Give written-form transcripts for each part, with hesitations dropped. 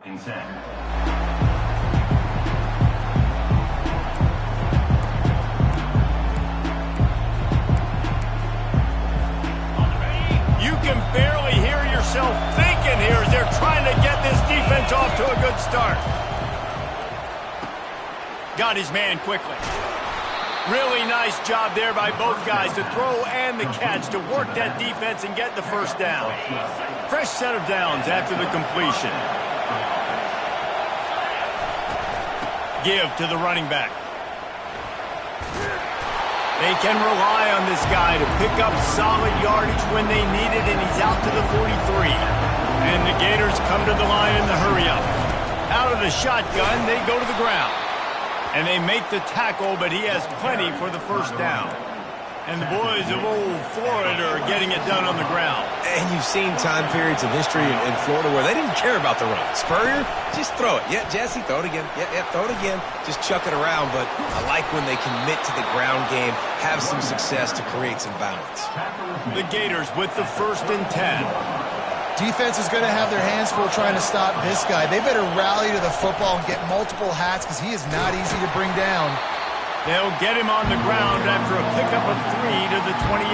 You can barely hear yourself thinking here as they're trying to get this defense off to a good start. Got his man quickly. Really nice job there by both guys to throw and the catch to work that defense and get the first down. Fresh set of downs after the completion. Give to the running back. They can rely on this guy to pick up solid yardage when they need it, and he's out to the 43. And the Gators come to the line in the hurry-up. Out of the shotgun, they go to the ground. And they make the tackle, but he has plenty for the first down. And the boys of old Florida are getting it done on the ground. And you've seen time periods of history in Florida where they didn't care about the run. Spurrier, just throw it. Yeah, Jesse, throw it again. Yeah, throw it again. Just chuck it around. But I like when they commit to the ground game, have some success to create some balance. The Gators with the 1st and 10. Defense is going to have their hands full trying to stop this guy. They better rally to the football and get multiple hats because he is not easy to bring down. They'll get him on the ground after a pickup of 3 to the 28.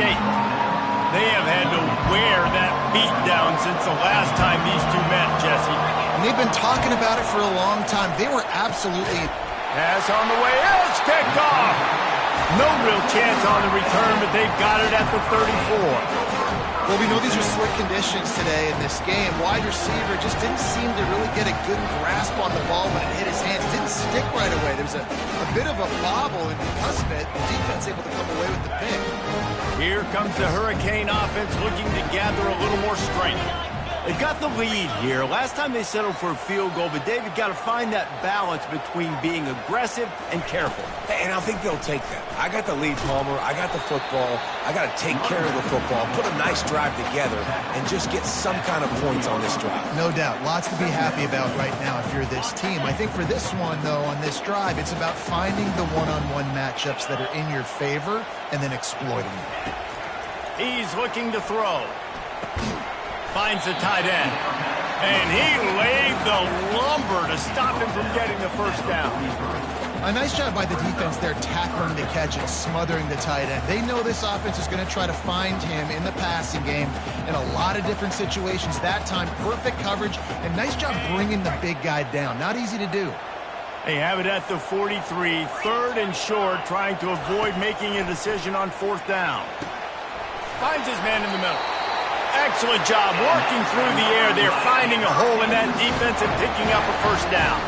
They have had to wear that beat down since the last time these two met, Jesse. And they've been talking about it for a long time. They were absolutely... Pass on the way. It's picked off. No real chance on the return, but they've got it at the 34. Well, we know these are slick conditions today in this game. Wide receiver just didn't seem to really get a good grasp on the ball when it hit his hands. It didn't stick right away. There was a bit of a bobble, and because of it, the defense able to come away with the pick. Here comes the Hurricane offense looking to gather a little more strength. They've got the lead here. Last time they settled for a field goal, but David got to find that balance between being aggressive and careful. And I think they'll take that. I got the lead, Palmer. I got the football. I got to take care of the football, put a nice drive together, and just get some kind of points on this drive. No doubt. Lots to be happy about right now if you're this team. I think for this one, though, on this drive, it's about finding the one-on-one matchups that are in your favor and then exploiting them. He's looking to throw. Finds the tight end. And he laid the lumber to stop him from getting the first down. A nice job by the defense there tackling the catch and smothering the tight end. They know this offense is going to try to find him in the passing game in a lot of different situations. That time, perfect coverage, and nice job bringing the big guy down. Not easy to do. They have it at the 43, 3rd and short, trying to avoid making a decision on 4th down. Finds his man in the middle. Excellent job working through the air there, finding a hole in that defense and picking up a first down.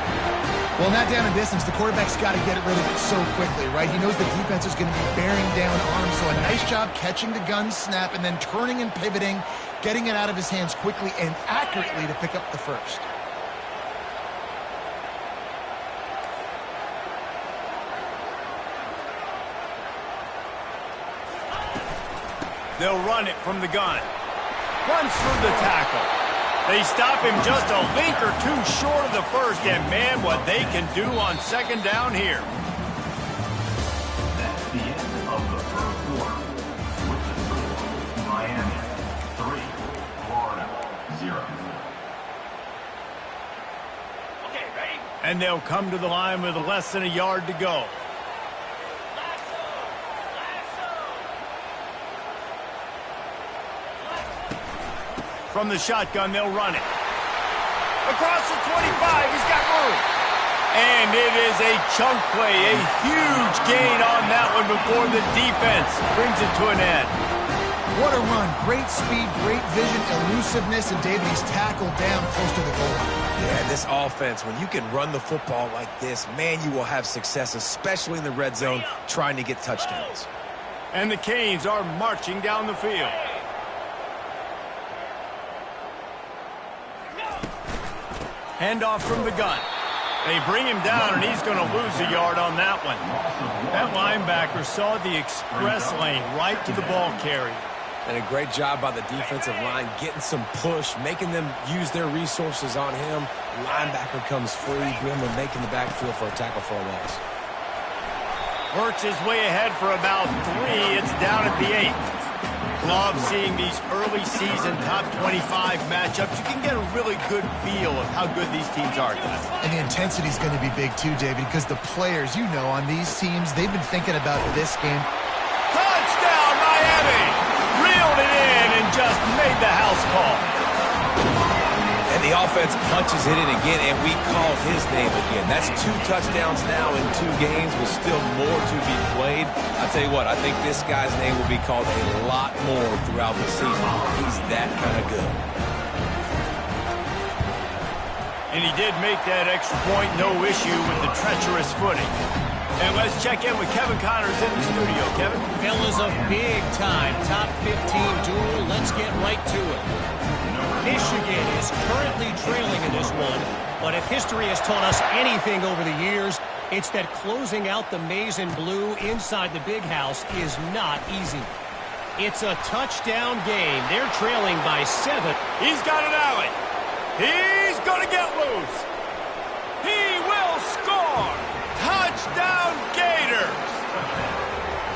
Well, not down in distance, the quarterback's got to get rid of it so quickly, right? He knows the defense is going to be bearing down on him, so a nice job catching the gun snap and then turning and pivoting, getting it out of his hands quickly and accurately to pick up the first. They'll run it from the gun. Runs through the tackle. They stop him just a link or two short of the first, and man, what they can do on 2nd down here. That's the end of the 1st quarter. With the score, Miami 3, Florida 0. Okay, ready? And they'll come to the line with less than a yard to go. From the shotgun, they'll run it. Across the 25, he's got room. And it is a chunk play, a huge gain on that one before the defense brings it to an end. What a run. Great speed, great vision, elusiveness, and David, he's tackled down close to the goal line. Yeah, this offense, when you can run the football like this, man, you will have success, especially in the red zone, trying to get touchdowns. And the Canes are marching down the field. Handoff from the gun. They bring him down, and he's going to lose a yard on that one. That linebacker saw the express lane right to the ball carrier. And a great job by the defensive line, getting some push, making them use their resources on him. Linebacker comes free, Grimmer making the backfield for a tackle for a loss. Works his way ahead for about 3. It's down at the 8. Love seeing these early season top 25 matchups. You can get a really good feel of how good these teams are. And the intensity is going to be big too, David, because the players, you know, on these teams, they've been thinking about this game. Touchdown, Miami! Reeled it in and just made the house call. And the offense punches it in again, and we call his name again. That's 2 touchdowns now in 2 games with still more to be played. I'll tell you what, I think this guy's name will be called a lot more throughout the season. He's that kind of good. And he did make that extra point, no issue with the treacherous footing. And let's check in with Kevin Connors in the studio. Kevin? Fellas, a big-time top 15 duel. Let's get right to it. Michigan is currently trailing in this one, but if history has taught us anything over the years, it's that closing out the maize and blue inside the big house is not easy. It's a touchdown game. They're trailing by 7. He's got an alley. He's going to get loose. He will score. Touchdown Gators.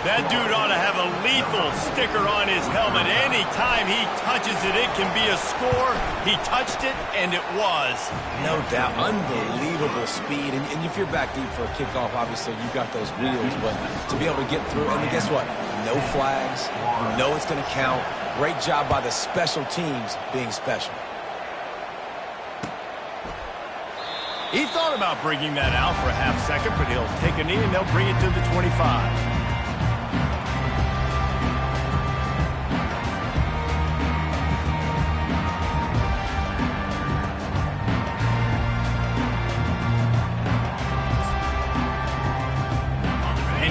That dude ought to have a lethal sticker on his helmet. Anytime he touches it, it can be a score. He touched it, and it was. No doubt. Unbelievable speed. And if you're back deep for a kickoff, obviously you got those wheels. But to be able to get through, and guess what? No flags. You know it's going to count. Great job by the special teams being special. He thought about bringing that out for a half second, but he'll take a knee, and they'll bring it to the 25.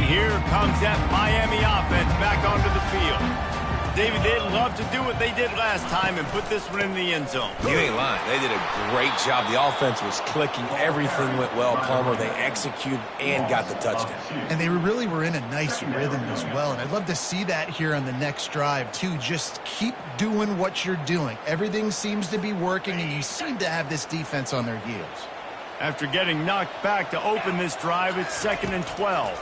Here comes that Miami offense back onto the field. David, they'd love to do what they did last time and put this one in the end zone. You ain't lying. They did a great job. The offense was clicking. Everything went well, Palmer. They executed and got the touchdown. And they really were in a nice rhythm as well. And I'd love to see that here on the next drive, too. Just keep doing what you're doing. Everything seems to be working, and you seem to have this defense on their heels. After getting knocked back to open this drive, it's 2nd and 12.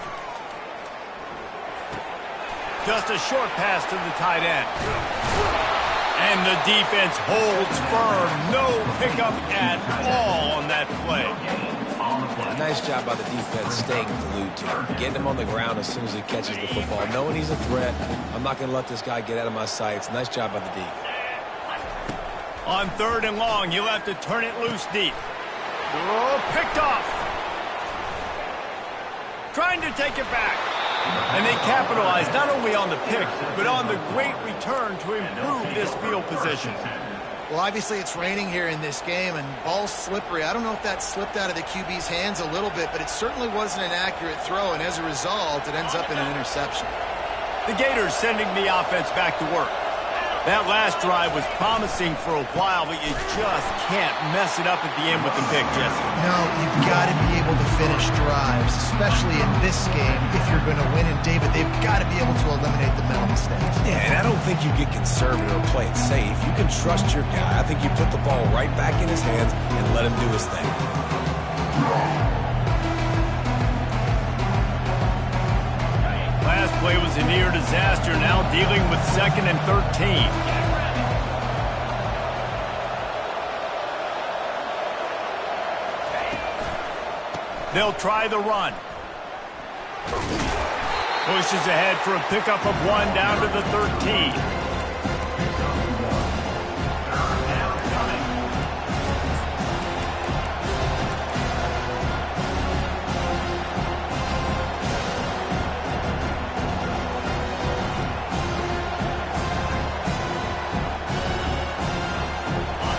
Just a short pass to the tight end. And the defense holds firm. No pickup at all on that play. A nice job by the defense staying glued to him. Getting him on the ground as soon as he catches the football. Knowing he's a threat. I'm not going to let this guy get out of my sights. Nice job by the D. On 3rd and long, you'll have to turn it loose deep. Oh, picked off. Trying to take it back. And they capitalized not only on the pick, but on the great return to improve this field position. Well, obviously it's raining here in this game, and ball's slippery. I don't know if that slipped out of the QB's hands a little bit, but it certainly wasn't an accurate throw, and as a result, it ends up in an interception. The Gators sending the offense back to work. That last drive was promising for a while, but you just can't mess it up at the end with the pick, Jesse. No, you've got to be able to finish drives, especially in this game if you're going to win. And, David, they've got to be able to eliminate the mental mistakes. Yeah, and I don't think you get conservative or play it safe. You can trust your guy. I think you put the ball right back in his hands and let him do his thing. Last play was a near disaster, now dealing with 2nd and 13. They'll try the run. Pushes ahead for a pickup of 1 down to the 13.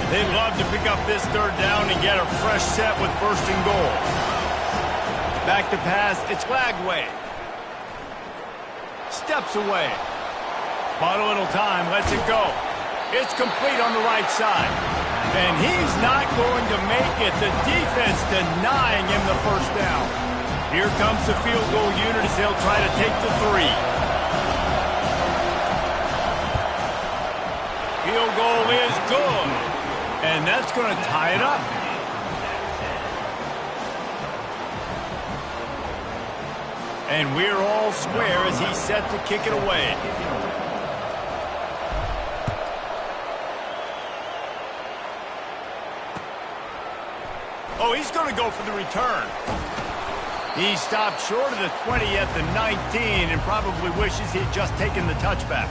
They'd love to pick up this 3rd down and get a fresh set with 1st and goal. Back to pass, it's Lagway. Steps away. Bought a little time, lets it go. It's complete on the right side. And he's not going to make it. The defense denying him the 1st down. Here comes the field goal unit as they'll try to take the 3. Field goal is good. And that's going to tie it up. And we're all square as he's set to kick it away. Oh, he's going to go for the return. He stopped short of the 20 at the 19 and probably wishes he'd just taken the touchback.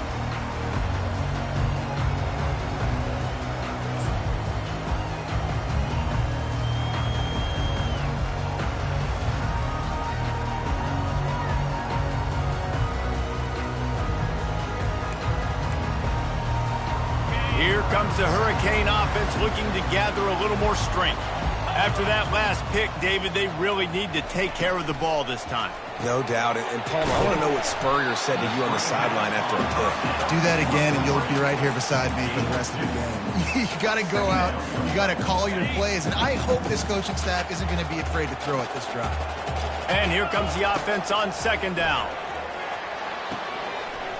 Here comes the Hurricane offense looking to gather a little more strength. After that last pick, David, they really need to take care of the ball this time. No doubt. And Palmer, I want to know what Spurrier said to you on the sideline after a pick. Do that again, and you'll be right here beside me for the rest of the game. You got to go out. You got to call your plays. And I hope this coaching staff isn't going to be afraid to throw it this drive. And here comes the offense on second down.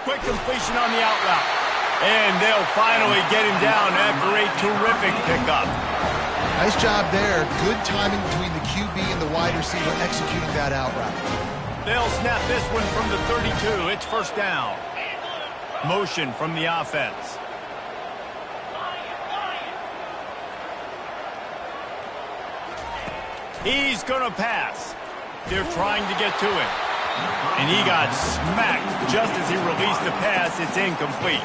Quick completion on the out route. And they'll finally get him down after a terrific pickup. Nice job there. Good timing between the QB and the wide receiver executing that out route. They'll snap this one from the 32. It's first down. Motion from the offense. He's going to pass. They're trying to get to him. And he got smacked just as he released the pass. It's incomplete.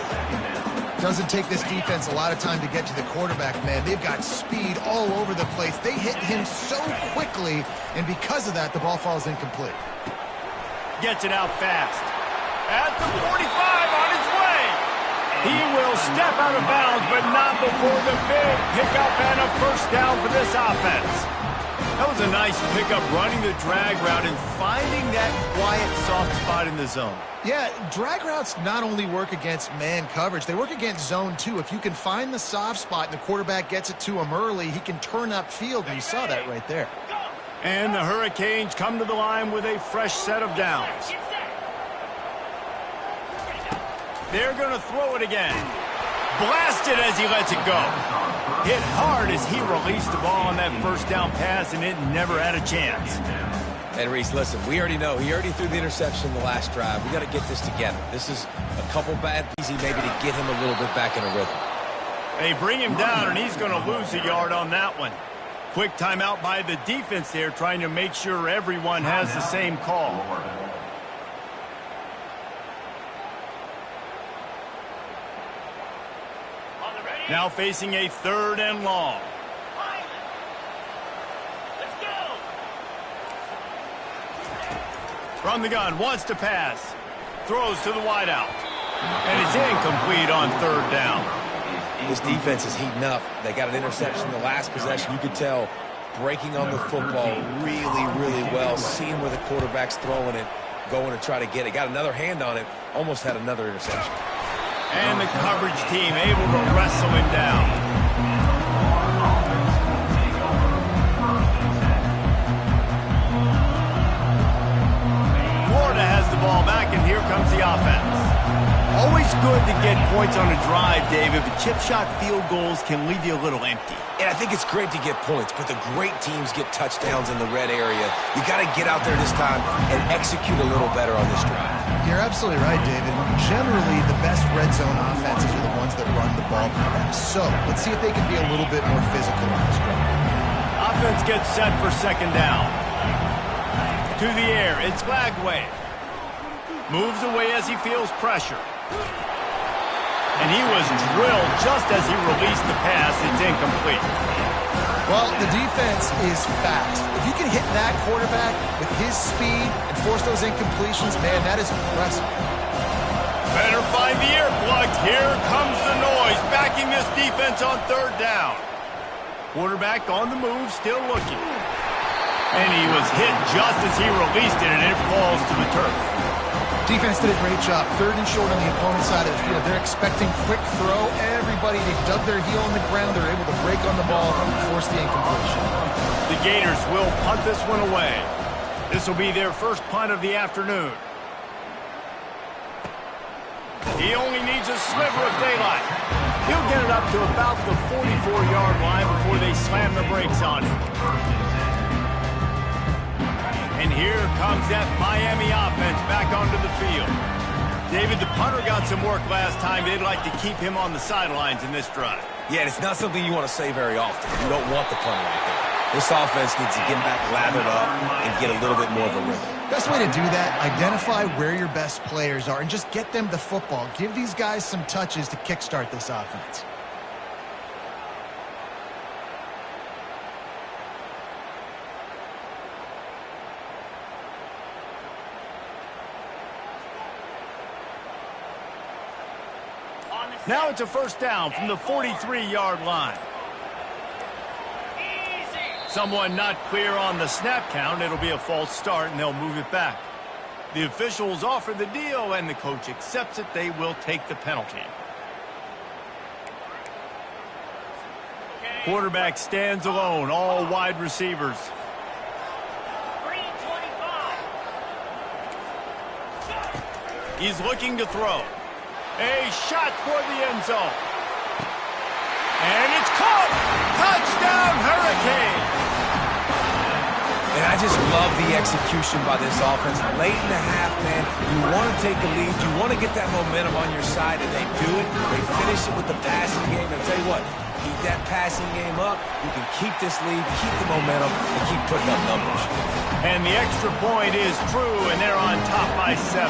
Doesn't take this defense a lot of time to get to the quarterback, man. They've got speed all over the place. They hit him so quickly, and because of that, the ball falls incomplete. Gets it out fast. At the 45 on his way. He will step out of bounds, but not before the big pickup and a first down for this offense. That was a nice pickup, running the drag route and finding that quiet, soft spot in the zone. Yeah, drag routes not only work against man coverage, they work against zone too. If you can find the soft spot and the quarterback gets it to him early, he can turn upfield, and you saw that right there. And the Hurricanes come to the line with a fresh set of downs. They're going to throw it again. Blasted as he lets it go. Hit hard as he released the ball on that first down pass, and it never had a chance. And Reese, listen, we already know. He already threw the interception in the last drive. We got to get this together. This is a couple bad easy maybe to get him a little bit back in a rhythm. They bring him down, and he's going to lose a yard on that one. Quick timeout by the defense there, trying to make sure everyone has the same call. Now facing a third and long. From the gun, wants to pass. Throws to the wideout. And it's incomplete on third down. This defense is heating up. They got an interception in the last possession. You could tell breaking on the football really, really well. Seeing where the quarterback's throwing it, going to try to get it. Got another hand on it. Almost had another interception. And the coverage team able to wrestle him down. Florida has the ball back, and here comes the offense. Always good to get points on a drive, David, but chip shot field goals can leave you a little empty. And I think it's great to get points, but the great teams get touchdowns in the red area. You got to get out there this time and execute a little better on this drive. You're absolutely right, David. Generally, the best red zone offenses are the ones that run the ball the best. So, let's see if they can be a little bit more physical on this drive. Offense gets set for second down. To the air, it's Glagway. Moves away as he feels pressure. And he was drilled just as he released the pass. It's incomplete. Well, the defense is fast. If you can hit that quarterback with his speed and force those incompletions, man, that is impressive. Better find the earplugs. Here comes the noise, backing this defense on third down. Quarterback on the move, still looking. And he was hit just as he released it, and it falls to the turf. Defense did a great job. Third and short on the opponent's side of the field. They're expecting quick throw. Everybody, they dug their heel on the ground. They're able to break on the ball and force the incompletion. The Gators will punt this one away. This will be their first punt of the afternoon. He only needs a sliver of daylight. He'll get it up to about the 44-yard line before they slam the brakes on him. And here comes that Miami offense back onto the field. David, the punter got some work last time. They'd like to keep him on the sidelines in this drive. Yeah, and it's not something you want to say very often. You don't want the punter out there. This offense needs to get back lathered up and get a little bit more of a rhythm. Best way to do that, identify where your best players are and just get them the football. Give these guys some touches to kickstart this offense. Now it's a first down from the 43-yard line. Someone not clear on the snap count. It'll be a false start, and they'll move it back. The officials offer the deal, and the coach accepts it. They will take the penalty. Quarterback stands alone, all wide receivers. He's looking to throw. A shot for the end zone. And it's caught! Touchdown, Hurricane! And I just love the execution by this offense. Late in the half, man, you want to take the lead. You want to get that momentum on your side, and they do it. They finish it with the passing game. And I'll tell you what, keep that passing game up. You can keep this lead, keep the momentum, and keep putting up numbers. And the extra point is true, and they're on top by 7.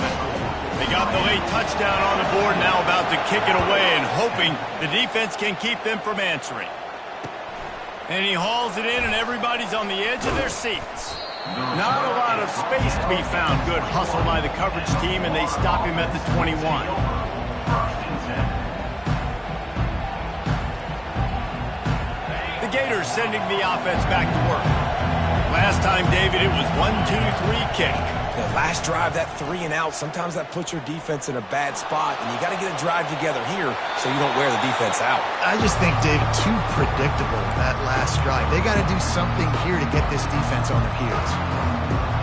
They got the late touchdown on the board, now about to kick it away and hoping the defense can keep them from answering. And he hauls it in, and everybody's on the edge of their seats. Not a lot of space to be found. Good hustle by the coverage team, and they stop him at the 21. The Gators sending the offense back to work. Last time, David, it was 1-2-3 kick. The last drive, that 3-and-out, sometimes that puts your defense in a bad spot, and you got to get a drive together here so you don't wear the defense out. I just think, David, too predictable, that last drive. They got to do something here to get this defense on their heels.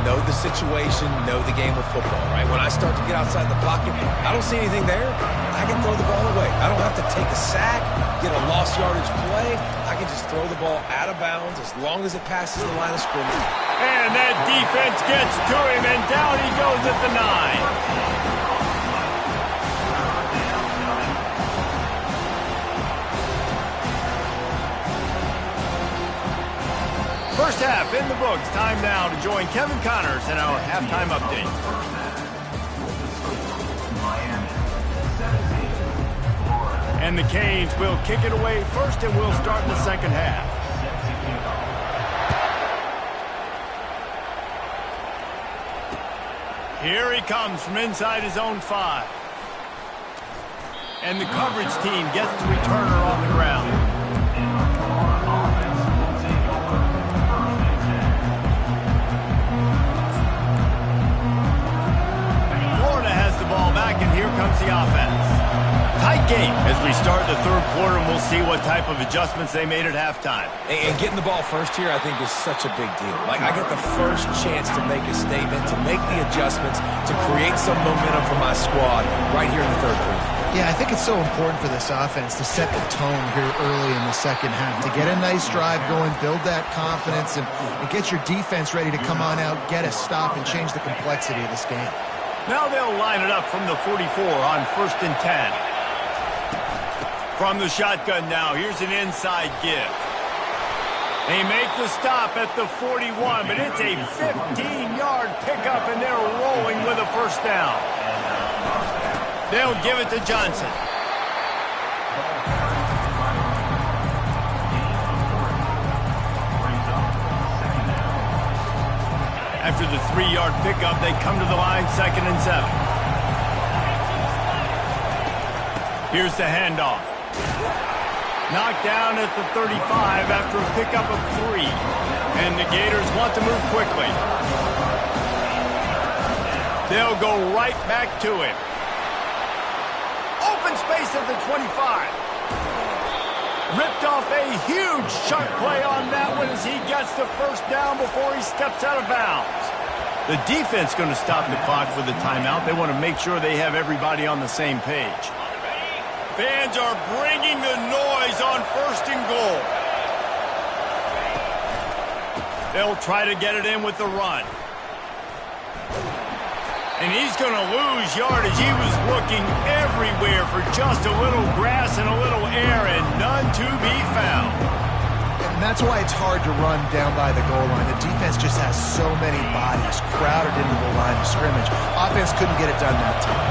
Know the situation, know the game of football, right? When I start to get outside the pocket, I don't see anything there. I can throw the ball away. I don't have to take a sack, get a lost yardage play. I can just throw the ball out of bounds as long as it passes the line of scrimmage. And that defense gets to him, and down he goes at the 9. First half in the books. Time now to join Kevin Connors in our halftime update. And the Canes will kick it away first, and we'll start in the second half. Here he comes from inside his own 5. And the coverage team gets the returner on the ground. Florida has the ball back, and here comes the offense. Tight game as we start the third quarter, and we'll see what type of adjustments they made at halftime. And getting the ball first here, I think, is such a big deal. Like, I get the first chance to make a statement, to make the adjustments, to create some momentum for my squad right here in the third quarter. Yeah, I think it's so important for this offense to set the tone here early in the second half, to get a nice drive going, build that confidence, and get your defense ready to come on out, get a stop, and change the complexity of this game. Now they'll line it up from the 44 on 1st and 10. From the shotgun now, here's an inside give. They make the stop at the 41, but it's a 15-yard pickup, and they're rolling with a first down. They'll give it to Johnson. After the 3-yard pickup, they come to the line, 2nd and 7. Here's the handoff. Knocked down at the 35 after a pickup of 3. And the Gators want to move quickly. They'll go right back to him. Open space at the 25. Ripped off a huge chunk play on that one as he gets the first down before he steps out of bounds. The defense going to stop the clock for the timeout. They want to make sure they have everybody on the same page. Fans are bringing the noise on 1st and goal. They'll try to get it in with the run. And he's going to lose yardage. He was looking everywhere for just a little grass and a little air, and none to be found. And And that's why it's hard to run down by the goal line. The defense just has so many bodies crowded into the line of scrimmage. Offense couldn't get it done that time.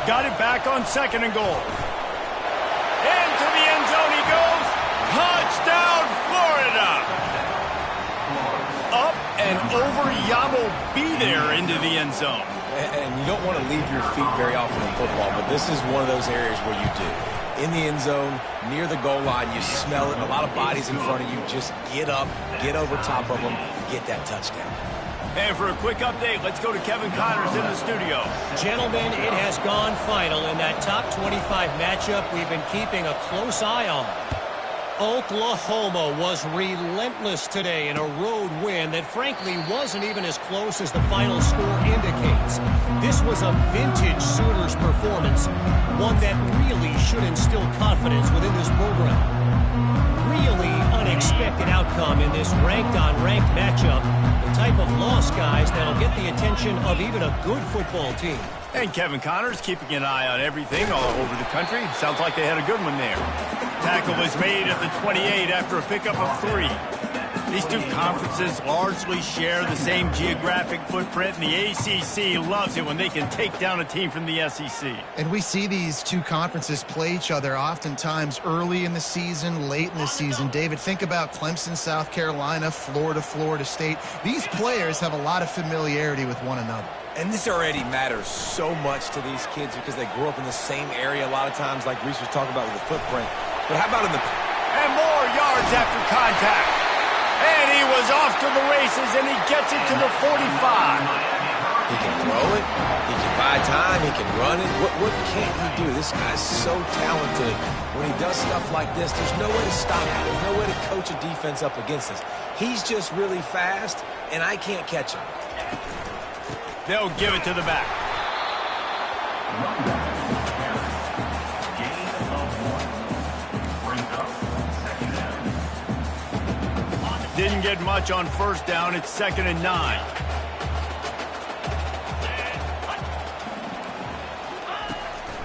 Got it back on 2nd and goal. Into the end zone he goes. Touchdown, Florida! Up and over, Yamo be there into the end zone. And you don't want to leave your feet very often in football, but this is one of those areas where you do. In the end zone, near the goal line, you smell it. A lot of bodies in front of you. Just get up, get over top of them, get that touchdown. And for a quick update, let's go to Kevin Connors in the studio. Gentlemen, it has gone final in that top 25 matchup we've been keeping a close eye on. Oklahoma was relentless today in a road win that frankly wasn't even as close as the final score indicates. This was a vintage Sooners performance, one that really should instill confidence within this program. Really unexpected outcome in this ranked-on-ranked matchup. The type of loss, guys, that'll get the attention of even a good football team. And Kevin Connors keeping an eye on everything all over the country. Sounds like they had a good one there. Tackle was made at the 28 after a pickup of 3. These two conferences largely share the same geographic footprint, and the ACC loves it when they can take down a team from the SEC. And we see these two conferences play each other oftentimes early in the season, late in the season. David, think about Clemson, South Carolina, Florida, Florida State. These players have a lot of familiarity with one another. And this already matters so much to these kids because they grew up in the same area a lot of times, like Reese was talking about with the footprint. But how about in the... And more yards after contact. And he was off to the races, and he gets it to the 45. He can throw it. He can buy time. He can run it. What can't he do? This guy's so talented. When he does stuff like this, there's no way to stop him. There's no way to coach a defense up against us. He's just really fast, and I can't catch him. They'll give it to the back. Didn't get much on 1st down. It's 2nd and 9.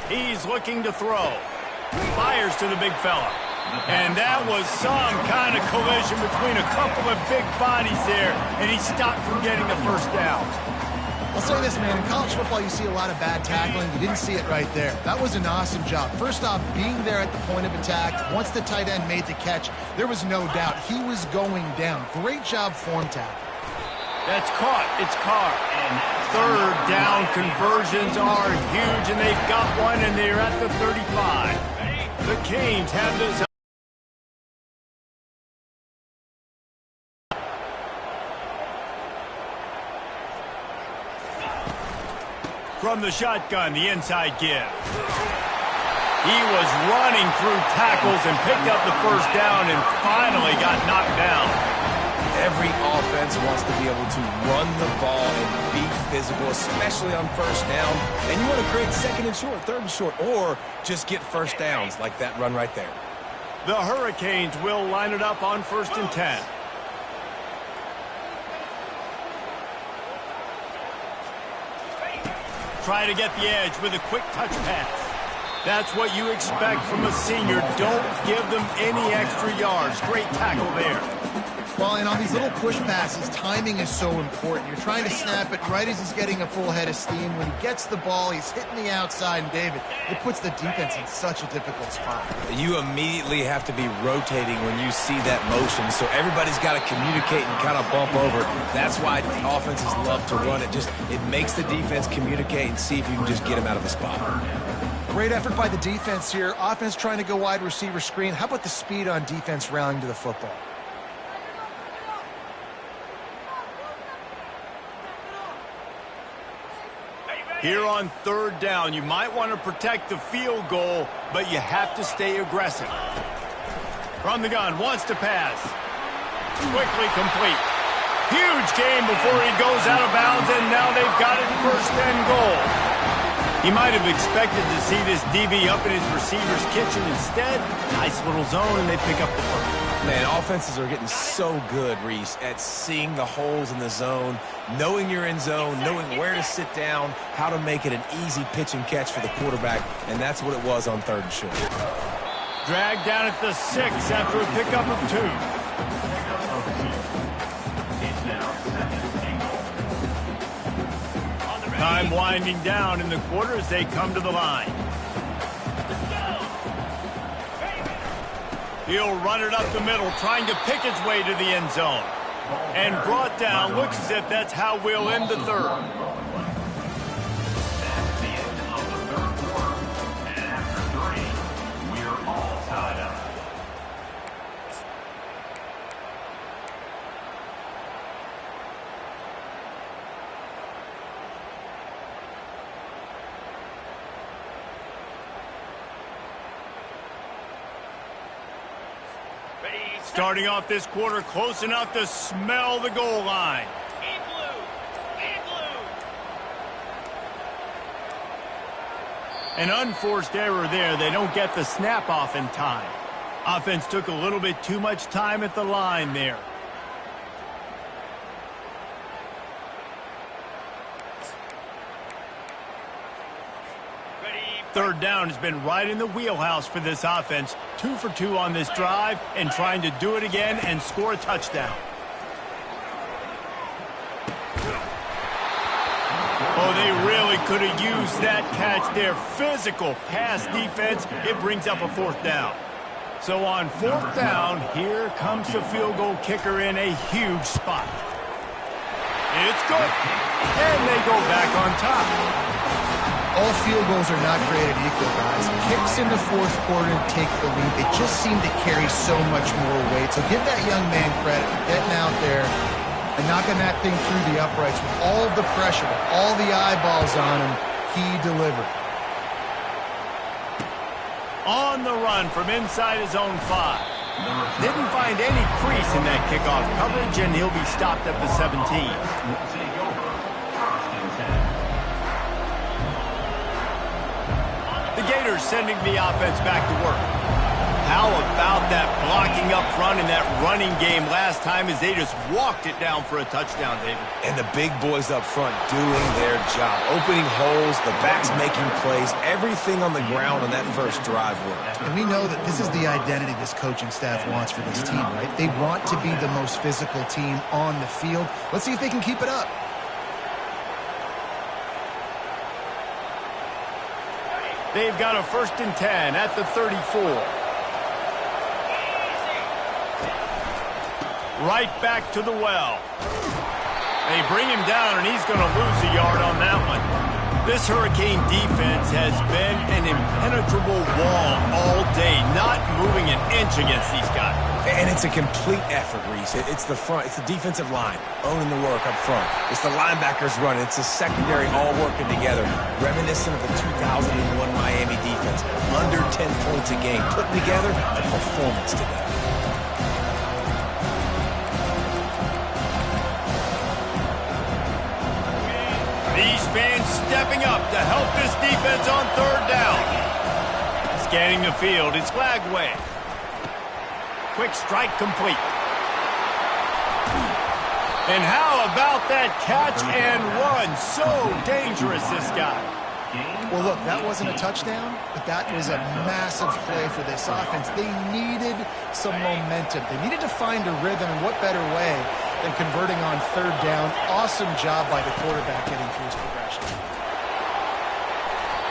He's looking to throw. Fires to the big fella. And that was some kind of collision between a couple of big bodies there, and he stopped from getting the 1st down. I'll say this, man, in college football you see a lot of bad tackling. You didn't see it right there. That was an awesome job. First off, being there at the point of attack. Once the tight end made the catch, there was no doubt he was going down. Great job form tackle. That's caught. It's caught. And 3rd down conversions are huge, and they've got one, and they're at the 35. The Canes have this. From the shotgun, the inside give. He was running through tackles and picked up the 1st down and finally got knocked down. Every offense wants to be able to run the ball and be physical, especially on 1st down. And you want to create 2nd and short, 3rd and short, or just get 1st downs like that run right there. The Hurricanes will line it up on 1st and 10. Try to get the edge with a quick touch pass. That's what you expect from a senior. Don't give them any extra yards. Great tackle there. Well, and on these little push passes, timing is so important. You're trying to snap it right as he's getting a full head of steam. When he gets the ball, he's hitting the outside, and David, it puts the defense in such a difficult spot. You immediately have to be rotating when you see that motion, so everybody's got to communicate and kind of bump over. That's why offenses love to run it. It makes the defense communicate and see if you can just get him out of the spot. Great effort by the defense here. Offense trying to go wide receiver screen. How about the speed on defense rallying to the football? Here on 3rd down, you might want to protect the field goal, but you have to stay aggressive. From the gun, wants to pass. Quickly complete. Huge gain before he goes out of bounds, and now they've got it 1st and goal. He might have expected to see this DB up in his receiver's kitchen. Instead, nice little zone, and they pick up the 1st. Man, offenses are getting so good, Reese, at seeing the holes in the zone, knowing you're in zone, knowing where to sit down, how to make it an easy pitch and catch for the quarterback, and that's what it was on 3rd and short. Dragged down at the 6 after a pickup of 2. It's now second and goal. Time winding down in the quarter as they come to the line. He'll run it up the middle, trying to pick his way to the end zone. And brought down. Looks as if that's how we'll end the third. That's the end of the third quarter. And after 3, we're all tied up. Starting off this quarter close enough to smell the goal line. An unforced error there. They don't get the snap off in time. Offense took a little bit too much time at the line there. Third down has been right in the wheelhouse for this offense. 2 for 2 on this drive and trying to do it again and score a touchdown. Oh, they really could have used that catch there. Physical pass defense. It brings up a 4th down. So on 4th down, here comes the field goal kicker in a huge spot. It's good. And they go back on top. All field goals are not created equal, guys. Kicks in the 4th quarter take the lead. They just seem to carry so much more weight. So give that young man credit for getting out there and knocking that thing through the uprights with all of the pressure, with all the eyeballs on him. He delivered. On the run from inside his own 5. Didn't find any crease in that kickoff coverage, and he'll be stopped at the 17. We'll take over first and 10. The Gators sending the offense back to work. How about that blocking up front in that running game last time as they just walked it down for a touchdown, David? And the big boys up front doing their job. Opening holes, the backs making plays, everything on the ground on that first drive worked. And we know that this is the identity this coaching staff wants for this team, right? They want to be the most physical team on the field. Let's see if they can keep it up. They've got a 1st and 10 at the 34. Right back to the well. They bring him down, and he's going to lose a yard on that one. This Hurricane defense has been an impenetrable wall all day, not moving an inch against these guys. And it's a complete effort, Reese. It's the front. It's the defensive line owning the work up front. It's the linebackers running. It's the secondary all working together. Reminiscent of the 2001 Miami defense. Under 10 points a game. Putting together a performance today. These fans stepping up to help this defense on 3rd down. Scanning the field. It's Lagway. Quick strike complete. And how about that catch and run? So dangerous, this guy. Well, look, that wasn't a touchdown, but that was a massive play for this offense. They needed some momentum. They needed to find a rhythm, and what better way than converting on 3rd down. Awesome job by the quarterback getting through his progression.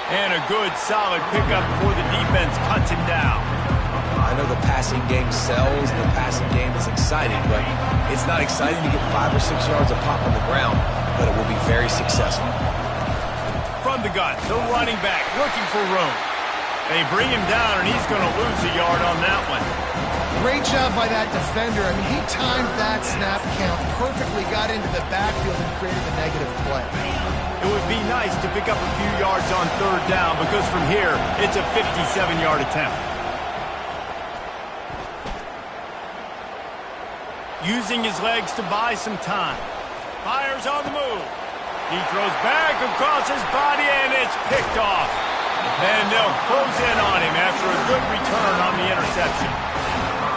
And a good, solid pickup before the defense cuts him down. I know the passing game sells, the passing game is exciting, but it's not exciting to get 5 or 6 yards of pop on the ground, but it will be very successful. From the gun, the running back looking for room. They bring him down, and he's going to lose a yard on that one. Great job by that defender. I mean, he timed that snap count perfectly, got into the backfield, and created the negative play. It would be nice to pick up a few yards on 3rd down because from here, it's a 57-yard attempt. Using his legs to buy some time. Fires on the move. He throws back across his body, and it's picked off. And they'll close in on him after a good return on the interception.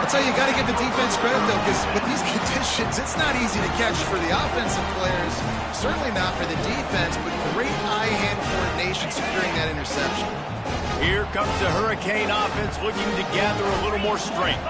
I'll tell you, you got to give the defense credit, though, because with these conditions, it's not easy to catch for the offensive players. Certainly not for the defense, but great eye-hand coordination securing that interception. Here comes the Hurricane offense looking to gather a little more strength.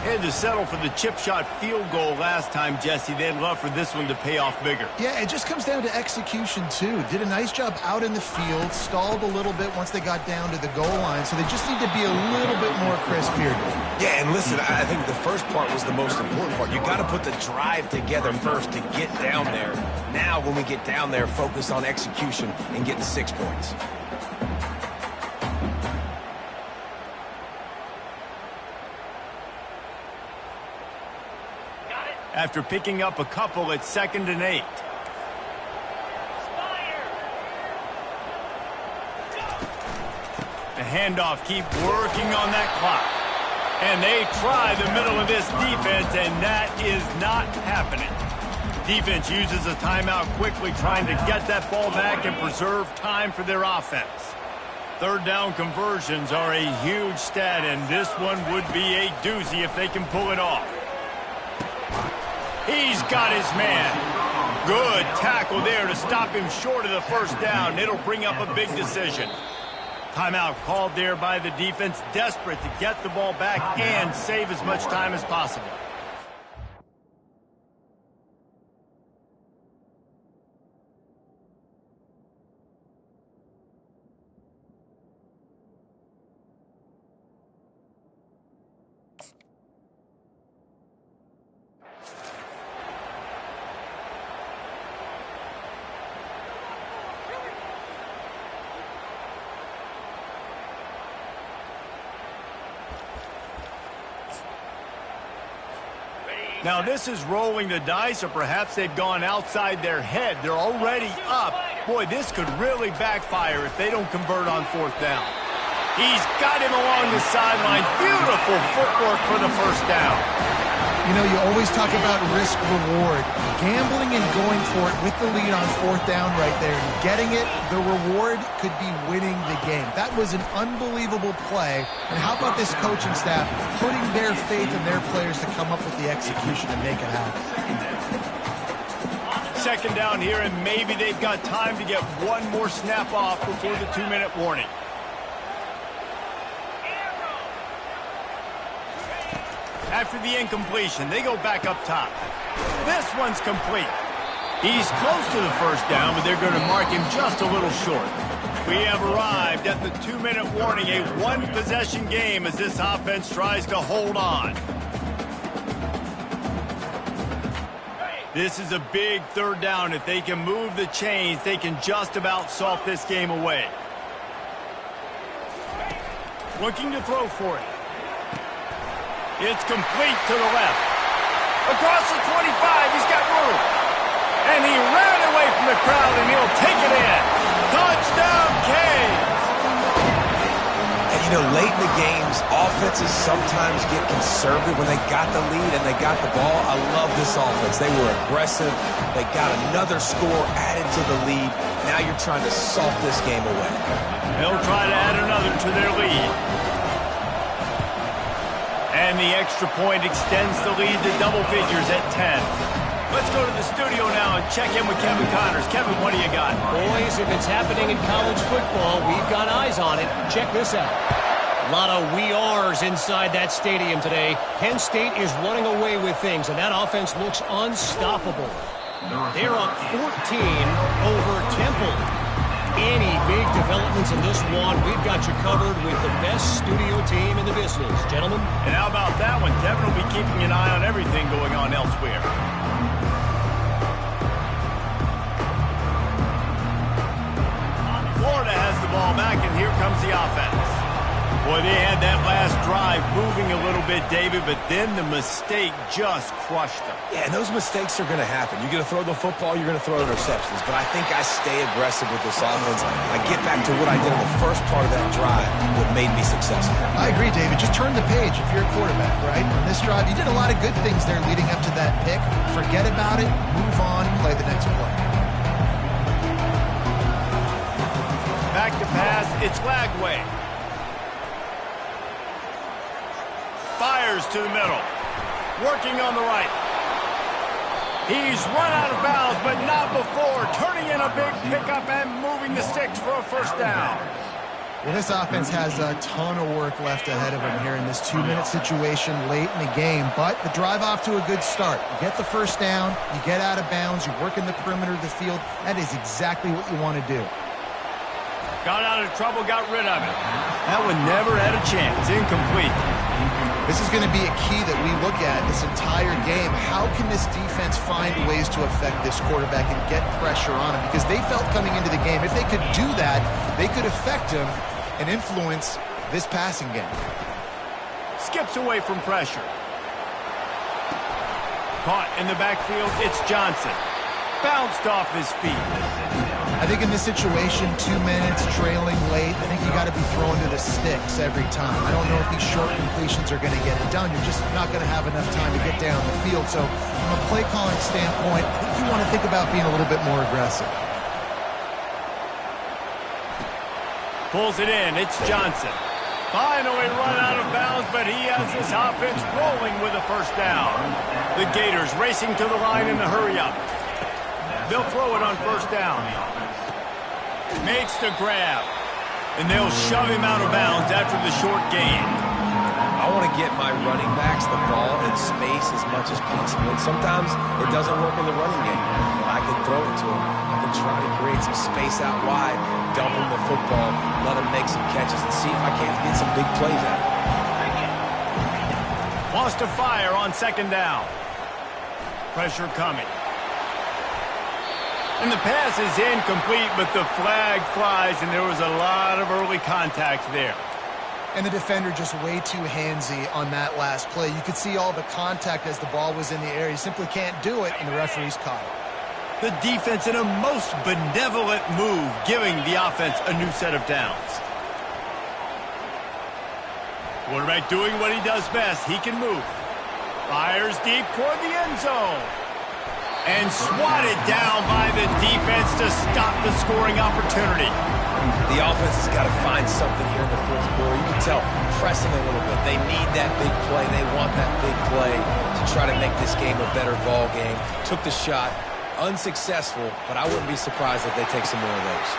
Had to settle for the chip shot field goal last time, Jesse. They'd love for this one to pay off bigger. Yeah, it just comes down to execution, too. Did a nice job out in the field, stalled a little bit once they got down to the goal line, so they just need to be a little bit more crisp here. Yeah, and listen, I think the first part was the most important part. You got to put the drive together first to get down there. Now, when we get down there, focus on execution and getting 6 points. After picking up a couple, it's 2nd and 8. The handoff, keep working on that clock. And they try the middle of this defense, and that is not happening. Defense uses a timeout quickly, trying to get that ball back and preserve time for their offense. 3rd down conversions are a huge stat, and this one would be a doozy if they can pull it off. He's got his man. Good tackle there to stop him short of the 1st down. It'll bring up a big decision. Timeout called there by the defense, desperate to get the ball back and save as much time as possible. Now, this is rolling the dice, or perhaps they've gone outside their head. They're already up. Boy, this could really backfire if they don't convert on 4th down. He's got him along the sideline. Beautiful footwork for the 1st down. You know, you always talk about risk-reward. Gambling and going for it with the lead on 4th down right there and getting it, the reward could be winning the game. That was an unbelievable play. And how about this coaching staff putting their faith in their players to come up with the execution and make it happen? 2nd down here, and maybe they've got time to get one more snap off before the 2-minute warning. After the incompletion, they go back up top. This one's complete. He's close to the 1st down, but they're going to mark him just a little short. We have arrived at the 2-minute warning, a one-possession game as this offense tries to hold on. This is a big 3rd down. If they can move the chains, they can just about salt this game away. Looking to throw for it. It's complete to the left. Across the 25, he's got room. And he ran away from the crowd, and he'll take it in. Touchdown, Canes! And, you know, late in the games, offenses sometimes get conservative when they got the lead and they got the ball. I love this offense. They were aggressive. They got another score added to the lead. Now you're trying to salt this game away. They'll try to add another to their lead. And the extra point extends the lead to double figures at 10. Let's go to the studio now and check in with Kevin Connors. Kevin, what do you got? Boys, if it's happening in college football, we've got eyes on it. Check this out. A lot of we ares inside that stadium today. Penn State is running away with things, and that offense looks unstoppable. They're up 14 over Temple. Any big developments in this one, we've got you covered with the best studio team in the business. Gentlemen? And how about that one? Kevin will be keeping an eye on everything going on elsewhere. Florida has the ball back, and here comes the offense. Boy, they had that last drive moving a little bit, David, but then the mistake just crushed them. Yeah, and those mistakes are going to happen. You're going to throw the football, you're going to throw interceptions. But I think I stay aggressive with this offense. I get back to what I did in the first part of that drive that made me successful. I agree, David. Just turn the page if you're a quarterback, right? On this drive, you did a lot of good things there leading up to that pick. Forget about it, move on, play the next play. Back to pass, it's Lagway. Fires Rivers to the middle. Working on the right. He's run out of bounds, but not before. Turning in a big pickup and moving the sticks for a first down. Well, this offense has a ton of work left ahead of them here in this 2-minute situation late in the game, but the drive off to a good start. You get the first down, you get out of bounds, you work in the perimeter of the field. That is exactly what you want to do. Got out of trouble, got rid of it. That one never had a chance. Incomplete. This is going to be a key that we look at this entire game. How can this defense find ways to affect this quarterback and get pressure on him? Because they felt coming into the game, if they could do that, they could affect him and influence this passing game. Skips away from pressure. Caught in the backfield, it's Johnson. Bounced off his feet. I think in this situation, 2 minutes, trailing late, I think you got to be throwing to the sticks every time. I don't know if these short completions are going to get it done. You're just not going to have enough time to get down the field. So from a play calling standpoint, I think you want to think about being a little bit more aggressive. Pulls it in, it's Johnson. Finally run out of bounds, but he has his offense rolling with a first down. The Gators racing to the line in the hurry-up. They'll throw it on first down. Makes the grab. And they'll shove him out of bounds after the short gain. I want to get my running backs the ball in space as much as possible. And sometimes it doesn't work in the running game. I can throw it to him. I can try to create some space out wide, dump him the football, let him make some catches, and see if I can't get some big plays out of it. Wants to fire on second down. Pressure coming. And the pass is incomplete, but the flag flies, and there was a lot of early contact there. And the defender just way too handsy on that last play. You could see all the contact as the ball was in the air. He simply can't do it, and the referee's caught it. The defense in a most benevolent move, giving the offense a new set of downs. Quarterback doing what he does best. He can move. Fires deep toward the end zone. And swatted down by the defense to stop the scoring opportunity. The offense has got to find something here in the fourth quarter. You can tell pressing a little bit. They need that big play. They want that big play to try to make this game a better ball game. Took the shot. Unsuccessful, but I wouldn't be surprised if they take some more of those.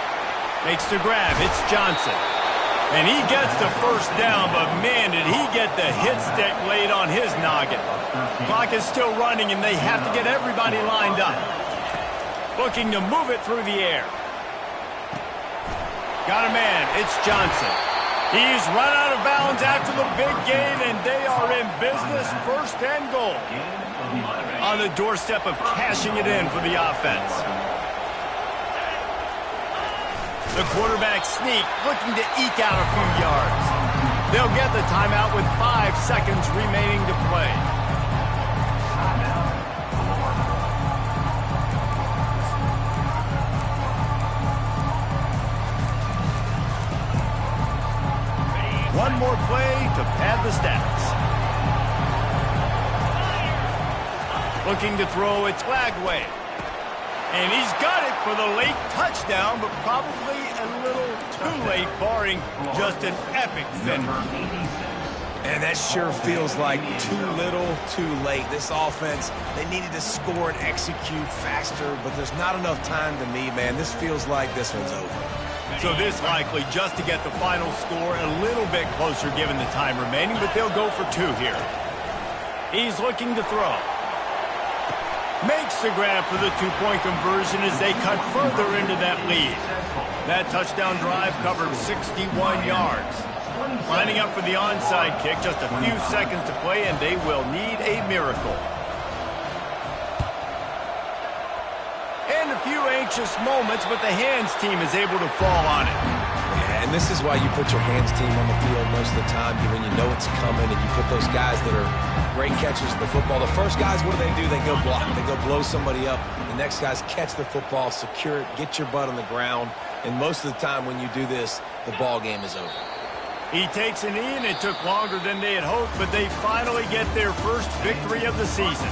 Makes the grab. It's Johnson. And he gets the first down, but man, did he get the hit stick laid on his noggin. Clock is still running, and they have to get everybody lined up. Looking to move it through the air. Got a man. It's Johnson. He's run out of bounds after the big gain, and they are in business, first and goal. On the doorstep of cashing it in for the offense. The quarterback sneak, looking to eke out a few yards. They'll get the timeout with 5 seconds remaining to play. One more play to pad the stats. Looking to throw, it's Lagway. And he's got it for the late touchdown, but probably a little too late, barring just an epic finish. And that sure feels like too little, too late. This offense, they needed to score and execute faster, but there's not enough time to me, man. This feels like this one's over. So this likely just to get the final score a little bit closer given the time remaining, but they'll go for 2 here. He's looking to throw. Makes the grab for the 2-point conversion as they cut further into that lead. That touchdown drive covered 61 yards. Lining up for the onside kick, just a few seconds to play, and they will need a miracle. And a few anxious moments, but the hands team is able to fall on it. And this is why you put your hands team on the field most of the time, when you know it's coming, and you put those guys that are great catchers of the football. The first guys, what do? They go block. They go blow somebody up. The next guys catch the football, secure it, get your butt on the ground. And most of the time when you do this, the ball game is over. He takes a knee, and it took longer than they had hoped, but they finally get their first victory of the season.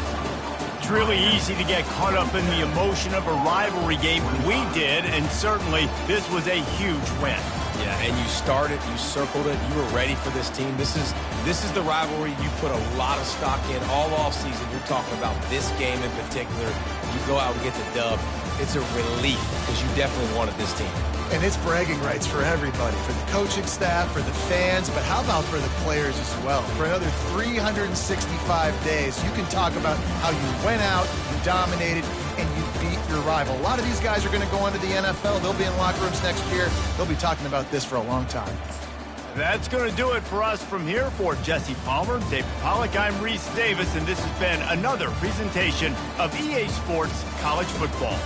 It's really easy to get caught up in the emotion of a rivalry game. We did, and certainly this was a huge win. Yeah, and you started, you circled it, you were ready for this team. This is the rivalry you put a lot of stock in all offseason. You're talking about this game in particular. You go out and get the dub. It's a relief because you definitely wanted this team. And it's bragging rights for everybody, for the coaching staff, for the fans, but how about for the players as well? For another 365 days, you can talk about how you went out, you dominated, and you beat your rival. A lot of these guys are going to go into the NFL. They'll be in locker rooms next year. They'll be talking about this for a long time. That's going to do it for us from here. For Jesse Palmer, David Pollack, I'm Reese Davis, and this has been another presentation of EA Sports College Football.